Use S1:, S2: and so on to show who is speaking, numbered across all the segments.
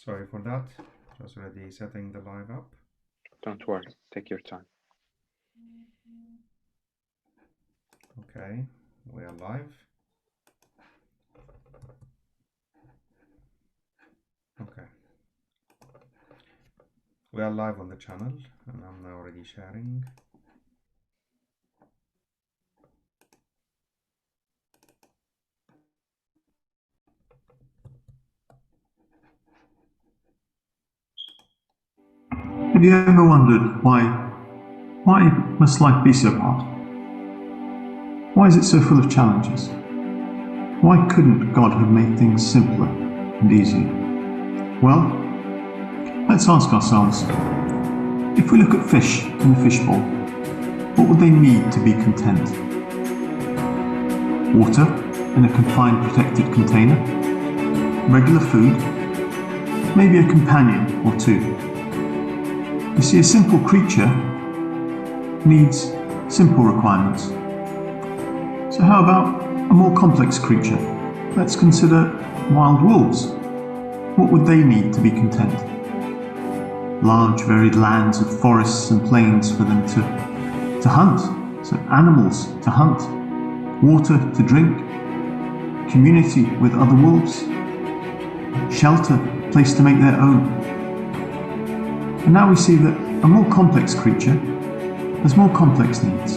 S1: Sorry for that. Just already setting the live up.
S2: Don't worry, take your time.
S1: Okay, we are live. Okay. We are live on the channel and I'm now already sharing.
S3: Have you ever wondered why must life be so hard? Why is it so full of challenges? Why couldn't God have made things simpler and easier? Well, let's ask ourselves, if we look at fish in a fishbowl, what would they need to be content? Water in a confined protected container? Regular food? Maybe a companion or two? You see, a simple creature needs simple requirements. So how about a more complex creature? Let's consider wild wolves. What would they need to be content? Large, varied lands of forests and plains for them to hunt, so animals to hunt, water to drink, community with other wolves, shelter, a place to make their own. And now we see that a more complex creature has more complex needs.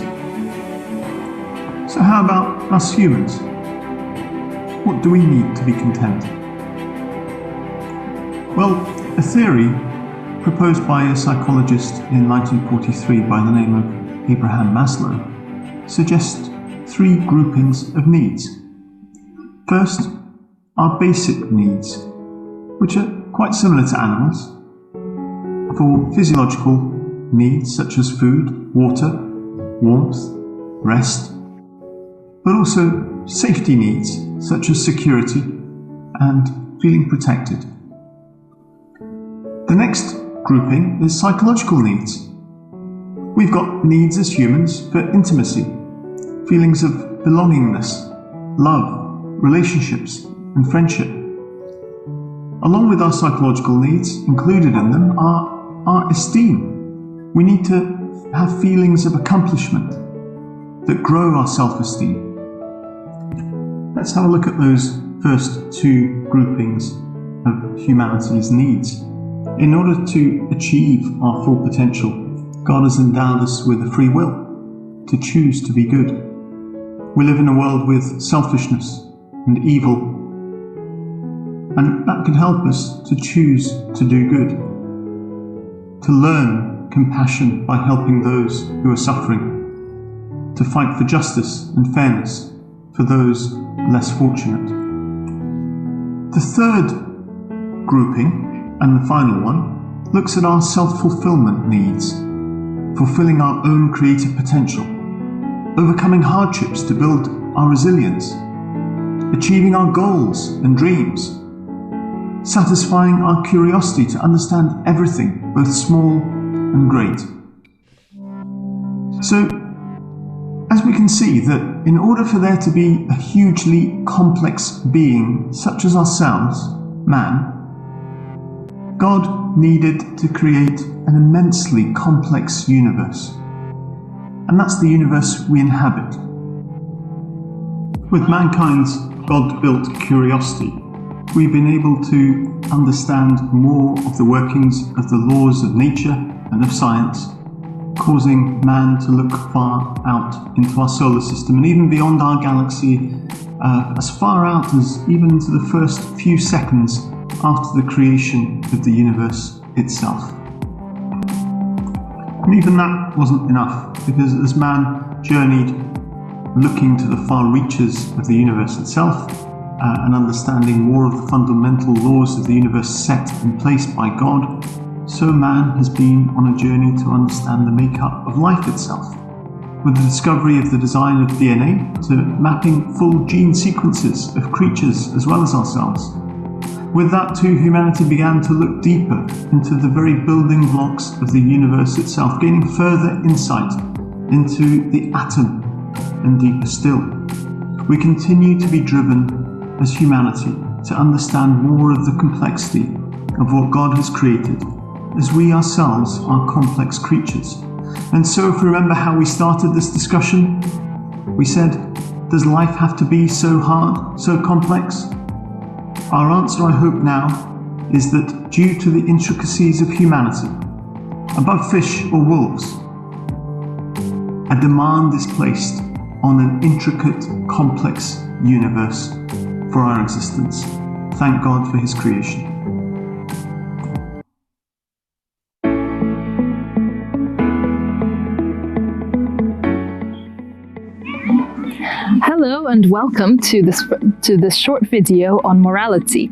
S3: So how about us humans? What do we need to be content? Well, a theory proposed by a psychologist in 1943 by the name of Abraham Maslow suggests three groupings of needs. First, our basic needs, which are quite similar to animals. For physiological needs such as food, water, warmth, rest, but also safety needs such as security and feeling protected. The next grouping is psychological needs. We've got needs as humans for intimacy, feelings of belongingness, love, relationships, and friendship. Along with our psychological needs, included in them are our esteem. We need to have feelings of accomplishment that grow our self-esteem. Let's have a look at those first two groupings of humanity's needs. In order to achieve our full potential, God has endowed us with a free will to choose to be good. We live in a world with selfishness and evil, and that can help us to choose to do good, to learn compassion by helping those who are suffering, to fight for justice and fairness for those less fortunate. The third grouping, and the final one, looks at our self-fulfillment needs, fulfilling our own creative potential, overcoming hardships to build our resilience, achieving our goals and dreams, satisfying our curiosity to understand everything, both small and great. So, as we can see that in order for there to be a hugely complex being such as ourselves, man, God needed to create an immensely complex universe. And that's the universe we inhabit. With mankind's God-built curiosity, we've been able to understand more of the workings of the laws of nature and of science, causing man to look far out into our solar system and even beyond our galaxy, as far out as even into the first few seconds after the creation of the universe itself. And even that wasn't enough, because as man journeyed looking to the far reaches of the universe itself, and understanding more of the fundamental laws of the universe set in place by God, so man has been on a journey to understand the makeup of life itself, with the discovery of the design of DNA to mapping full gene sequences of creatures as well as ourselves. With that too, humanity began to look deeper into the very building blocks of the universe itself, gaining further insight into the atom, and deeper still. We continue to be driven as humanity to understand more of the complexity of what God has created, as we ourselves are complex creatures. And so if we remember how we started this discussion, we said, does life have to be so hard, so complex? Our answer, I hope now, is that due to the intricacies of humanity, above fish or wolves, a demand is placed on an intricate, complex universe for our existence. Thank God for His creation.
S4: Hello and welcome to this short video on morality.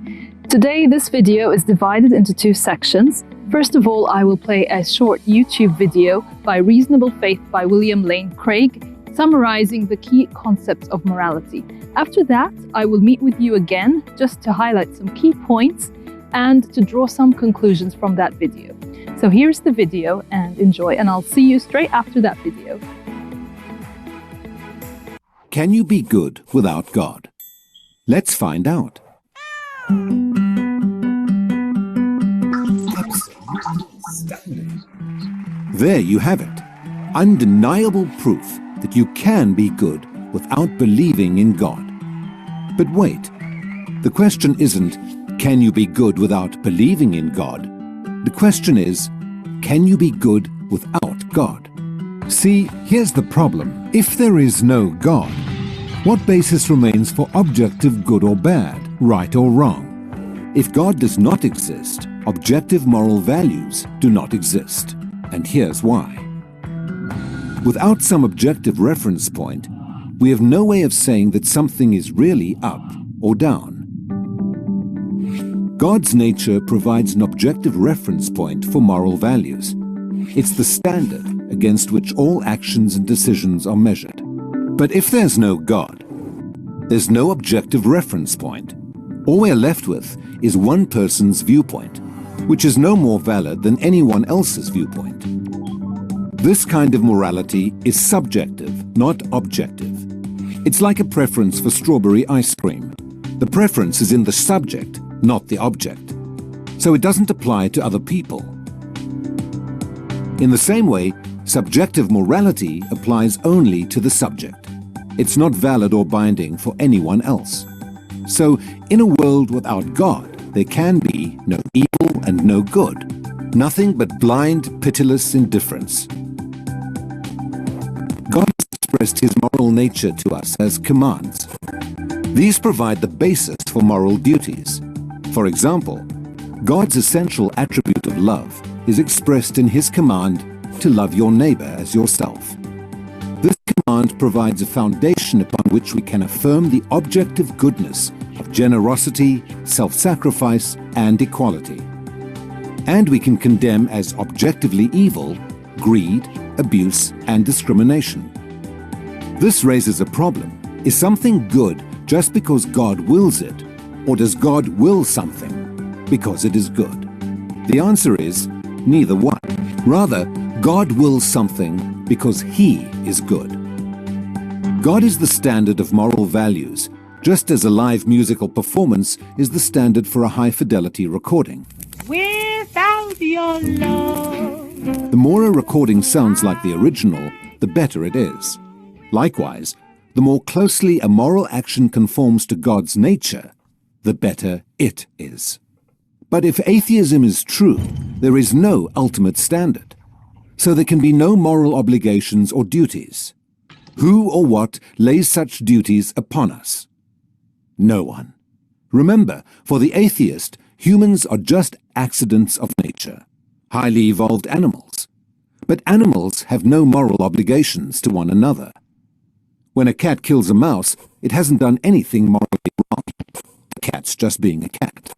S4: Today this video is divided into two sections. First of all, I will play a short YouTube video by Reasonable Faith by William Lane Craig, summarizing the key concepts of morality. After that, I will meet with you again just to highlight some key points and to draw some conclusions from that video. So here's the video and enjoy, and I'll see you straight after that video.
S5: Can you be good without God? Let's find out. There you have it. Undeniable proof that you can be good without believing in God. But wait, the question isn't, can you be good without believing in God? The question is, can you be good without God? See, here's the problem. If there is no God, what basis remains for objective good or bad, right or wrong? If God does not exist, objective moral values do not exist. And here's why. Without some objective reference point, we have no way of saying that something is really up or down. God's nature provides an objective reference point for moral values. It's the standard against which all actions and decisions are measured. But if there's no God, there's no objective reference point. All we're left with is one person's viewpoint, which is no more valid than anyone else's viewpoint. This kind of morality is subjective, not objective. It's like a preference for strawberry ice cream. The preference is in the subject, not the object. So it doesn't apply to other people. In the same way, subjective morality applies only to the subject. It's not valid or binding for anyone else. So, in a world without God, there can be no evil and no good, nothing but blind, pitiless indifference. God has expressed His moral nature to us as commands. These provide the basis for moral duties. For example, God's essential attribute of love is expressed in His command to love your neighbor as yourself. This command provides a foundation upon which we can affirm the objective goodness of generosity, self-sacrifice, and equality. And we can condemn as objectively evil greed, abuse, and discrimination. This raises a problem. Is something good just because God wills it, or does God will something because it is good? The answer is neither one. Rather, God wills something because He is good. God is the standard of moral values, just as a live musical performance is the standard for a high-fidelity recording.
S6: Without your love.
S5: The more a recording sounds like the original, the better it is. Likewise, the more closely a moral action conforms to God's nature, the better it is. But if atheism is true, there is no ultimate standard. So there can be no moral obligations or duties. Who or what lays such duties upon us? No one. Remember, for the atheist, humans are just accidents of nature, highly evolved animals. But animals have no moral obligations to one another. When a cat kills a mouse, it hasn't done anything morally wrong. The cat's just being a cat.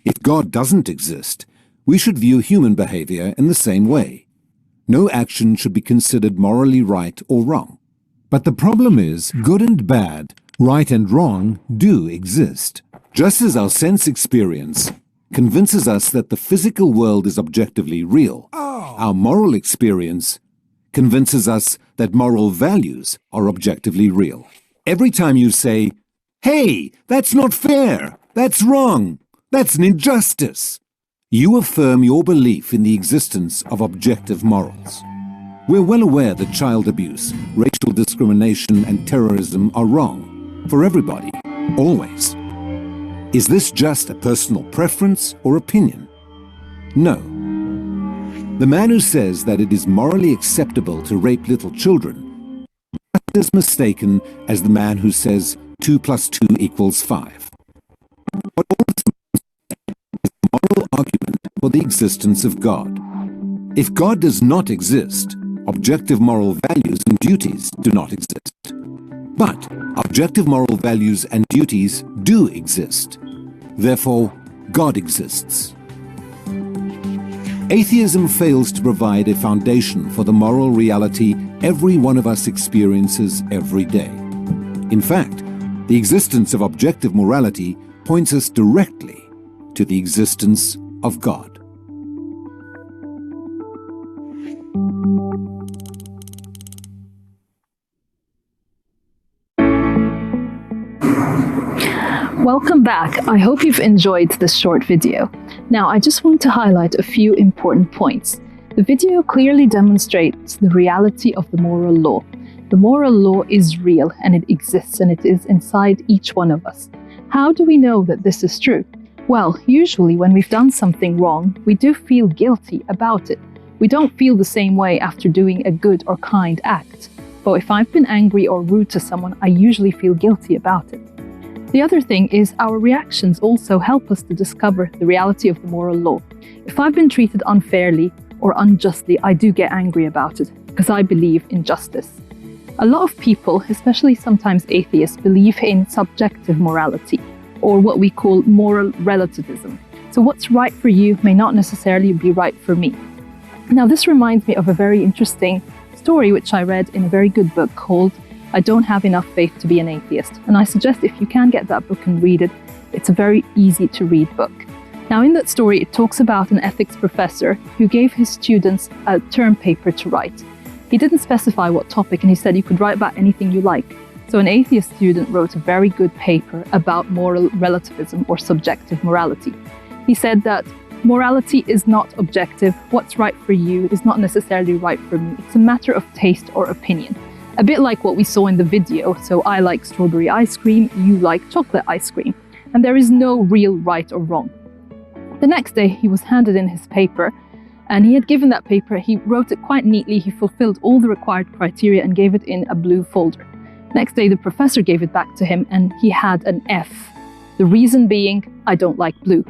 S5: If God doesn't exist, we should view human behavior in the same way. No action should be considered morally right or wrong. But the problem is, good and bad, right and wrong, do exist. Just as our sense experience convinces us that the physical world is objectively real, our moral experience convinces us that moral values are objectively real. Every time you say, "Hey, that's not fair, that's wrong, that's an injustice," You affirm your belief in the existence of objective morals. We're well aware that child abuse, racial discrimination, and terrorism are wrong for everybody, always. Is this just a personal preference or opinion? No. The man who says that it is morally acceptable to rape little children is as mistaken as the man who says 2 + 2 = 5. What all this means is a moral argument for the existence of God. If God does not exist, objective moral values and duties do not exist. But objective moral values and duties do exist. Therefore, God exists. Atheism fails to provide a foundation for the moral reality every one of us experiences every day. In fact, the existence of objective morality points us directly to the existence of God.
S4: Welcome back. I hope you've enjoyed this short video. Now, I just want to highlight a few important points. The video clearly demonstrates the reality of the moral law. The moral law is real and it exists and it is inside each one of us. How do we know that this is true? Well, usually when we've done something wrong, we do feel guilty about it. We don't feel the same way after doing a good or kind act. But if I've been angry or rude to someone, I usually feel guilty about it. The other thing is our reactions also help us to discover the reality of the moral law. If I've been treated unfairly or unjustly, I do get angry about it because I believe in justice. A lot of people, especially sometimes atheists, believe in subjective morality, or what we call moral relativism. So what's right for you may not necessarily be right for me. Now, this reminds me of a very interesting story which I read in a very good book called I Don't Have Enough Faith to Be an Atheist. And I suggest if you can get that book and read it, it's a very easy to read book. Now, in that story, it talks about an ethics professor who gave his students a term paper to write. He didn't specify what topic, and he said you could write about anything you like. So an atheist student wrote a very good paper about moral relativism or subjective morality. He said that morality is not objective. What's right for you is not necessarily right for me. It's a matter of taste or opinion. A bit like what we saw in the video. So I like strawberry ice cream, you like chocolate ice cream. And there is no real right or wrong. The next day he was handed in his paper, and he had given that paper, he wrote it quite neatly, he fulfilled all the required criteria and gave it in a blue folder. Next day the professor gave it back to him and he had an F. The reason being, I don't like blue.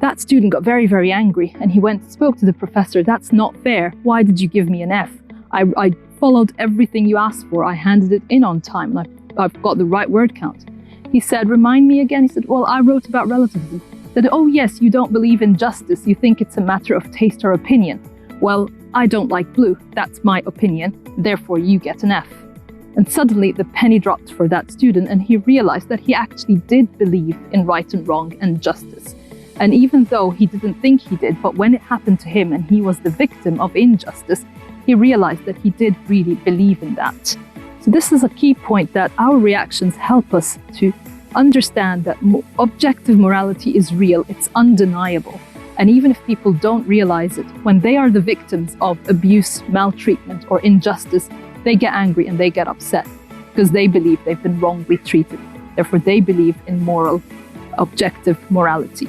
S4: That student got very, very angry and he went and spoke to the professor. That's not fair. Why did you give me an F? I followed everything you asked for. I handed it in on time and I've got the right word count. He said, remind me again. He said, well, I wrote about relativism. He said, oh yes, you don't believe in justice. You think it's a matter of taste or opinion. Well, I don't like blue. That's my opinion. Therefore, you get an F. And suddenly the penny dropped for that student and he realized that he actually did believe in right and wrong and justice. And even though he didn't think he did, but when it happened to him and he was the victim of injustice, he realized that he did really believe in that. So this is a key point, that our reactions help us to understand that objective morality is real, it's undeniable. And even if people don't realize it, when they are the victims of abuse, maltreatment, or injustice, they get angry and they get upset because they believe they've been wrongly treated. Therefore, they believe in moral, objective morality.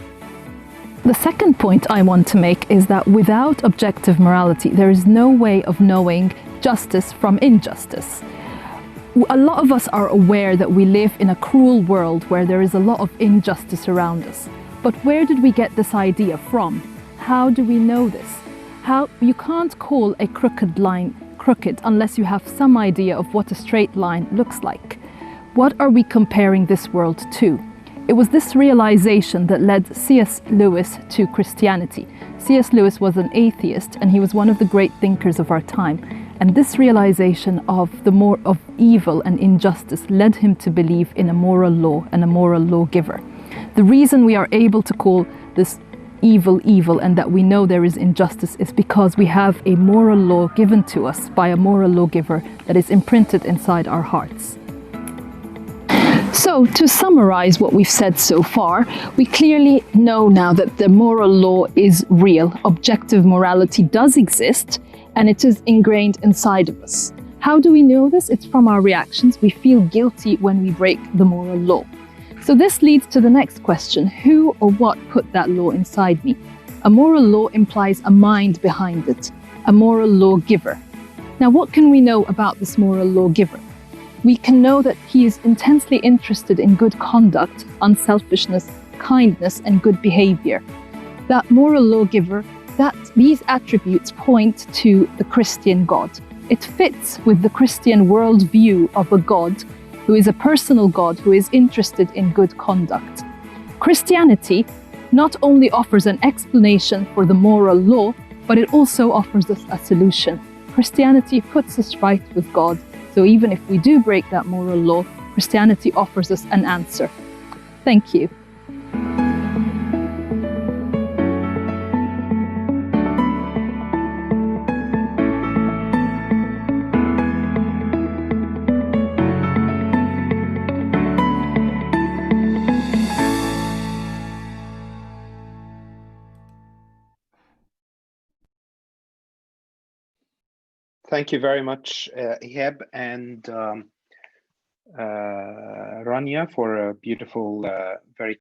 S4: The second point I want to make is that without objective morality, there is no way of knowing justice from injustice. A lot of us are aware that we live in a cruel world where there is a lot of injustice around us. But where did we get this idea from? How do we know this? You can't call a crooked line crooked unless you have some idea of what a straight line looks like. What are we comparing this world to? It was this realization that led C.S. Lewis to Christianity. C.S. Lewis was an atheist and he was one of the great thinkers of our time. And this realization of evil and injustice led him to believe in a moral law and a moral lawgiver. The reason we are able to call this evil evil and that we know there is injustice is because we have a moral law given to us by a moral lawgiver that is imprinted inside our hearts. So, to summarize what we've said so far, we clearly know now that the moral law is real. Objective morality does exist, and it is ingrained inside of us. How do we know this? It's from our reactions. We feel guilty when we break the moral law. So this leads to the next question: who or what put that law inside me? A moral law implies a mind behind it, a moral lawgiver. Now, what can we know about this moral lawgiver? We can know that he is intensely interested in good conduct, unselfishness, kindness, and good behavior. That moral lawgiver, these attributes point to the Christian God. It fits with the Christian worldview of a God who is a personal God who is interested in good conduct. Christianity not only offers an explanation for the moral law, but it also offers us a solution. Christianity puts us right with God. So even if we do break that moral law, Christianity offers us an answer. Thank you.
S2: Thank you very much, Ihab and Rania, for a beautiful, very